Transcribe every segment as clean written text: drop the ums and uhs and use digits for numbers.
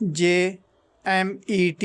JMET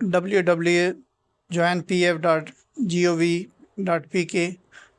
www.joinpf.gov.pk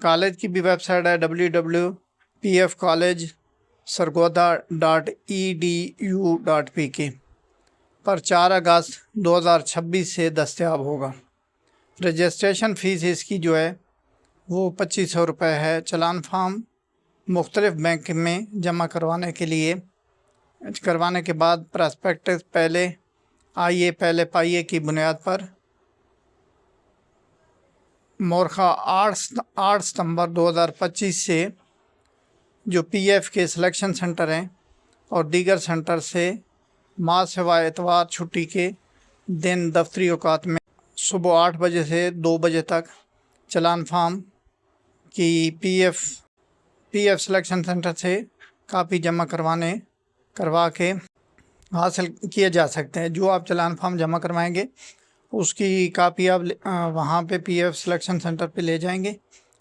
college کی بھی web site ہے www.pfcollegesargodha.edu.pk پر 4 اگست 2026 سے دستیاب ہوگا۔ رجسٹریشن فیس اس کی جو ہے وہ 2500 روپے ہے۔ چلان فارم مختلف بینک میں جمع کروانے کے بعد پراسپیکٹس پہلے آئیے پہلے پائیے کی بنیاد پر مورخہ 8 ستمبر 2025 سے جو پی ایف کے سلیکشن سنٹر ہیں اور دیگر سنٹر سے ماہ سوائے اتوار چھٹی کے دن دفتری اوقات میں صبح 8 بجے سے 2 بجے تک چلان فارم کی پی ایف سلیکشن سنٹر سے کاپی جمع کروا کے حاصل کیے جا سکتے ہیں۔ جو آپ چلان فارم جمع کروائیں گے اس کی کاپی آپ وہاں پہ پی ایف سلیکشن سنٹر پہ لے جائیں گے،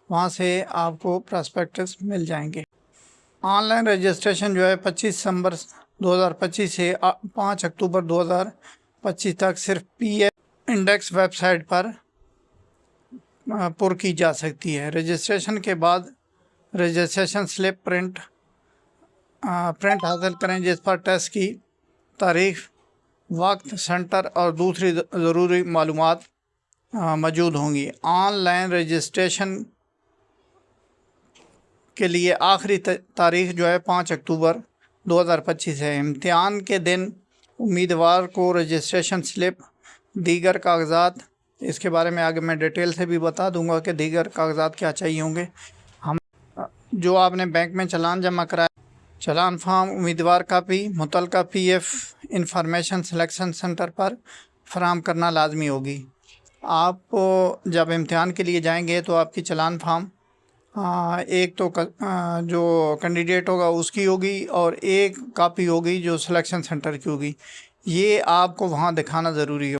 وہاں سے آپ کو پراسپیکٹس مل جائیں گے۔ آن لائن رجسٹریشن جو ہے 25 دسمبر 2025 سے 5 اکتوبر 2025 تک صرف P F index website پر پر کی جا سکتی ہے۔ رجسٹریشن کے بعد رجسٹریشن سلپ پرنٹ حاصل کریں جس پر ٹیسٹ کی تاریخ، وقت، سنٹر اور دوسری ضروری معلومات موجود ہوں گی۔ آن لائن رجسٹریشن کے لیے آخری تاریخ جو ہے 5 اکتوبر 2025 ہے۔ امتحان کے دن امیدوار کو رجسٹریشن سلپ، دیگر کاغذات، اس کے بارے میں آگے میں ڈیٹیل سے بھی بتا دوں گا کہ دیگر کاغذات کیا چاہیے ہوں گے۔ جو آپ نے بینک میں چلان جمع کرایا، چلان فارم، امیدوار کاپی متعلقہ P F information selection centre پر فراہم کرنا لازمی ہوگی۔ آپ جب امتحان کے لیے جائیں گے تو آپ کی چلان فارم ایک تو جو کینڈیڈیٹ ہوگا اس کی ہوگی اور ایک کاپی ہوگی جو سلیکشن سنٹر کی ہوگی، یہ آپ کو وہاں دکھانا ضروری ہو۔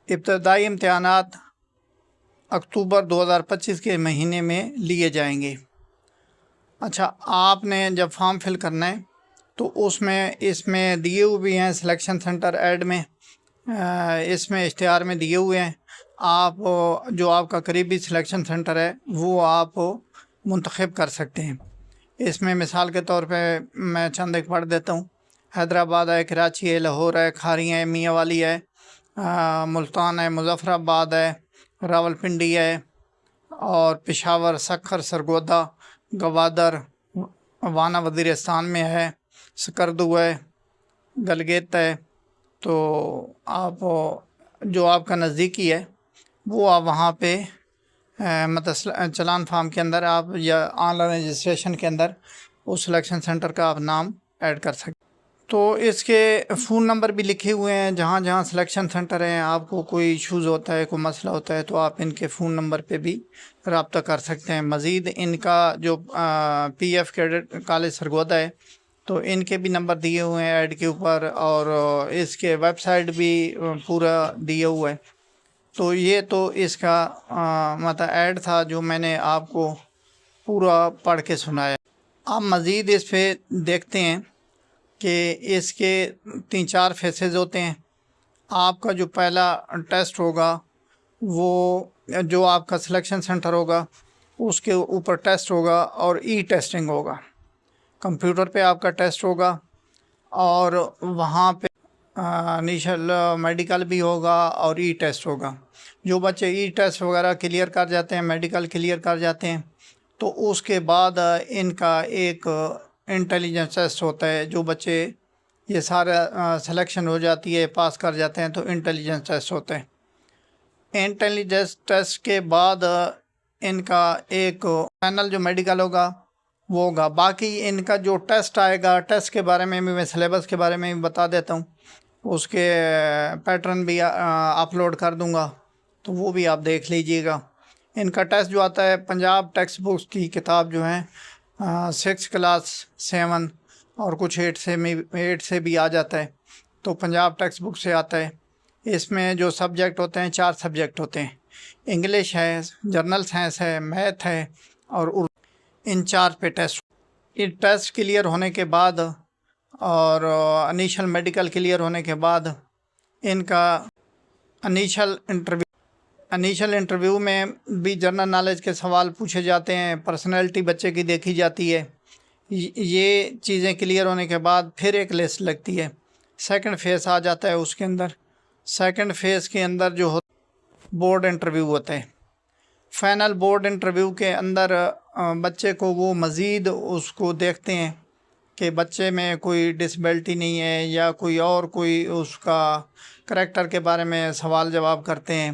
ابتدائی امتحانات اکتوبر 2025 کے مہینے میں لیے جائیں گے۔ اچھا، آپ نے جب فارم فل کرنا ہے تو اس میں دیے ہوئے بھی ہیں سلیکشن سنٹر ایڈ میں، اس میں اشتہار میں دیے ہوئے ہیں۔ آپ جو آپ کا قریبی سلیکشن سنٹر ہے وہ آپ منتخب کر سکتے ہیں۔ اس میں مثال کے طور پہ میں چند ایک پڑھ دیتا ہوں۔ حیدرآباد ہے، کراچی ہے، لاہور ہے، کھاری ہے، میاں والی ہے، ملتان ہے، مظفر آباد ہے، راول پنڈی ہے، اور پشاور، سکھر، سرگودا، گوادر، وانا وزیرستان میں ہے، سکردو ہے، گلگت ہے۔ تو آپ جو آپ کا نزدیکی ہے وہ آپ وہاں پہ مطلب چلان فارم کے اندر آپ یا آن لائن رجسٹریشن کے اندر اس سلیکشن سنٹر کا آپ نام ایڈ کر سکتے ہیں۔ تو اس کے فون نمبر بھی لکھے ہوئے ہیں، جہاں جہاں سلیکشن سنٹر ہیں آپ کو کوئی ایشوز ہوتا ہے، کوئی مسئلہ ہوتا ہے تو آپ ان کے فون نمبر پہ بھی رابطہ کر سکتے ہیں۔ مزید ان کا جو P F cadet college Sargodha ہے تو ان کے بھی نمبر دیے ہوئے ہیں ایڈ کے اوپر، اور اس کے ویب سائٹ بھی پورا دیا ہوا ہے۔ تو یہ تو اس کا مطلب ایڈ تھا جو میں نے آپ کو پورا پڑھ کے سنایا۔ آپ مزید اس پہ دیکھتے ہیں کہ اس کے 3-4 فیسز ہوتے ہیں۔ آپ کا جو پہلا ٹیسٹ ہوگا وہ جو آپ کا سلیکشن سنٹر ہوگا اس کے اوپر ٹیسٹ ہوگا اور ای ٹیسٹنگ ہوگا، کمپیوٹر پہ آپ کا ٹیسٹ ہوگا، اور وہاں پہ انیشل میڈیکل بھی ہوگا اور ای ٹیسٹ ہوگا۔ جو بچے ای ٹیسٹ وغیرہ کلیئر کر جاتے ہیں، میڈیکل کلیئر کر جاتے ہیں، تو اس کے بعد ان کا ایک انٹیلیجنس ٹیسٹ ہوتا ہے۔ جو بچے یہ سارا سلیکشن ہو جاتی ہے، پاس کر جاتے ہیں، تو انٹیلیجنس ٹیسٹ ہوتا ہے۔ انٹیلیجنس ٹیسٹ کے بعد ان کا ایک فائنل جو میڈیکل ہوگا وہ ہوگا۔ باقی ان کا جو ٹیسٹ آئے گا، ٹیسٹ کے بارے میں بھی میں سلیبس کے بارے میں بھی بتا دیتا ہوں، اس کے پیٹرن بھی اپلوڈ کر دوں گا، تو وہ بھی آپ دیکھ لیجئے گا۔ ان کا ٹیسٹ جو آتا ہے پنجاب ٹیکسٹ بکس کی کتاب جو ہیں 6 کلاس 7 اور کچھ 8 سے بھی آ جاتا ہے، تو پنجاب ٹیکسٹ بک سے آتا ہے۔ اس میں جو سبجیکٹ ہوتے ہیں 4 سبجیکٹ ہوتے ہیں، انگلش ہے، جرنل سائنس ہے، میتھ ہے اور اردو۔ ان 4 پہ ٹیسٹ، یہ ٹیسٹ کلیئر ہونے کے بعد اور انیشل میڈیکل کلیئر ہونے کے بعد ان کا انیشل انٹرویو انیشل انٹرویو میں بھی جنرل نالج کے سوال پوچھے جاتے ہیں، پرسنالٹی بچے کی دیکھی جاتی ہے۔ یہ چیزیں کلیئر ہونے کے بعد پھر ایک لسٹ لگتی ہے، سیکنڈ فیز آ جاتا ہے اس کے اندر۔ سیکنڈ فیز کے اندر جو بورڈ انٹرویو ہوتا ہے، فائنل بورڈ انٹرویو کے اندر بچے کو وہ مزید اس کو دیکھتے ہیں کہ بچے میں کوئی ڈسیبلٹی نہیں ہے یا کوئی اس کا کریکٹر کے بارے میں سوال جواب کرتے ہیں،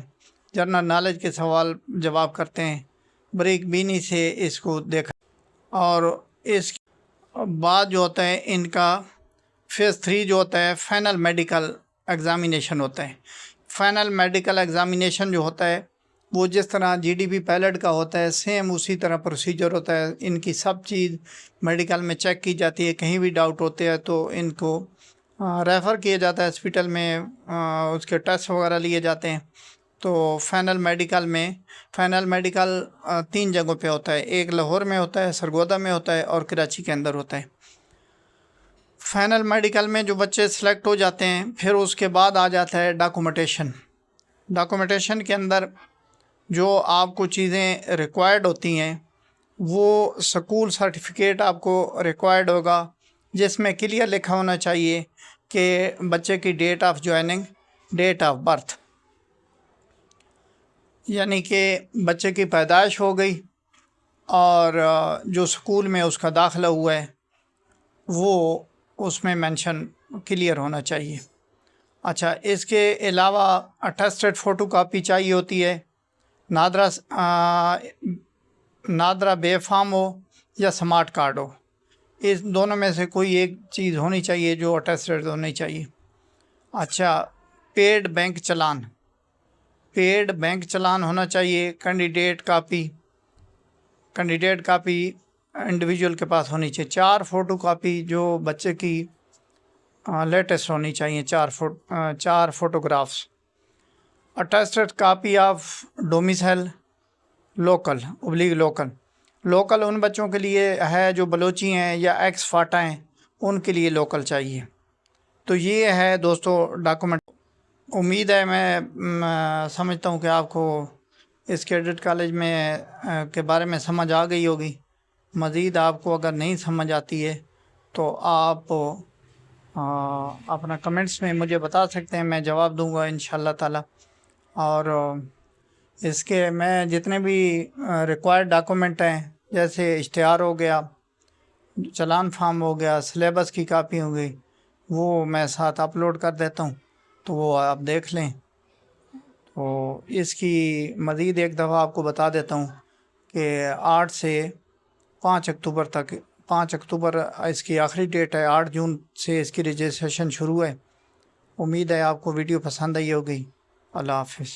جنرل نالج کے سوال جواب کرتے ہیں، بریک بینی سے اس کو دیکھا۔ اور اس کے بعد جو ہوتا ہے ان کا فیز 3 جو ہوتا ہے فائنل میڈیکل ایگزامینیشن ہوتا ہے۔ فائنل میڈیکل ایگزامینیشن جو ہوتا ہے وہ جس طرح جی ڈی پی پیلٹ کا ہوتا ہے سیم اسی طرح پروسیجر ہوتا ہے۔ ان کی سب چیز میڈیکل میں چیک کی جاتی ہے، کہیں بھی ڈاؤٹ ہوتے ہیں تو ان کو ریفر کیا جاتا ہے ہاسپٹل میں، اس کے ٹیسٹ وغیرہ لیے جاتے ہیں۔ تو فائنل میڈیکل 3 جگہوں پہ ہوتا ہے، ایک لاہور میں ہوتا ہے، سرگودا میں ہوتا ہے اور کراچی کے اندر ہوتا ہے۔ فائنل میڈیکل میں جو بچے سلیکٹ ہو جاتے ہیں پھر اس کے بعد آ جاتا ہے ڈاکومنٹیشن کے اندر جو آپ کو چیزیں ریکوائرڈ ہوتی ہیں وہ سکول سرٹیفکیٹ آپ کو ریکوائرڈ ہوگا، جس میں کلیئر لکھا ہونا چاہیے کہ بچے کی date of joining, date of birth, یعنی کہ بچے کی پیدائش ہو گئی اور جو سکول میں اس کا داخلہ ہوا ہے وہ اس میں مینشن کلیئر ہونا چاہیے۔ اچھا، اس کے علاوہ اٹیسٹڈ فوٹو کاپی چاہیے ہوتی ہے، نادرا بے فارم ہو یا سمارٹ کارڈ ہو، اس دونوں میں سے کوئی ایک چیز ہونی چاہیے جو اٹیسٹڈ ہونی چاہیے۔ اچھا، پیڈ بینک چلان ہونا چاہیے، کینڈیڈیٹ کاپی انڈیویجول کے پاس ہونی چاہیے، 4 فوٹو کاپی جو بچے کی لیٹسٹ ہونی چاہیے، 4 photographs. Attested copy of domicile local ان بچوں کے لیے ہے جو بلوچی ہیں یا ایکس فاٹا ہیں، ان کے لیے لوکل چاہیے۔ تو یہ ہے دوستو ڈاکومنٹ۔ امید ہے میں سمجھتا ہوں کہ آپ کو اس کیڈٹ کالج میں کے بارے میں سمجھ آ گئی ہوگی۔ مزید آپ کو اگر نہیں سمجھ آتی ہے تو آپ اپنا کمنٹس میں مجھے بتا سکتے ہیں، میں جواب دوں گا انشاءاللہ تعالی۔ اور اس کے میں جتنے بھی ریکوائرڈ ڈاکومنٹ ہیں جیسے اشتہار ہو گیا، چلان فارم ہو گیا، سلیبس کی کاپی ہو گئی، وہ میں ساتھ اپلوڈ کر دیتا ہوں تو وہ آپ دیکھ لیں۔ تو اس کی مزید ایک دفعہ آپ کو بتا دیتا ہوں کہ 8 سے 5 اکتوبر تک، 5 اکتوبر اس کی آخری ڈیٹ ہے، 8 جون سے اس کی رجسٹریشن شروع ہے۔ امید ہے آپ کو ویڈیو پسند آئی ہوگی۔ اللہ حافظ۔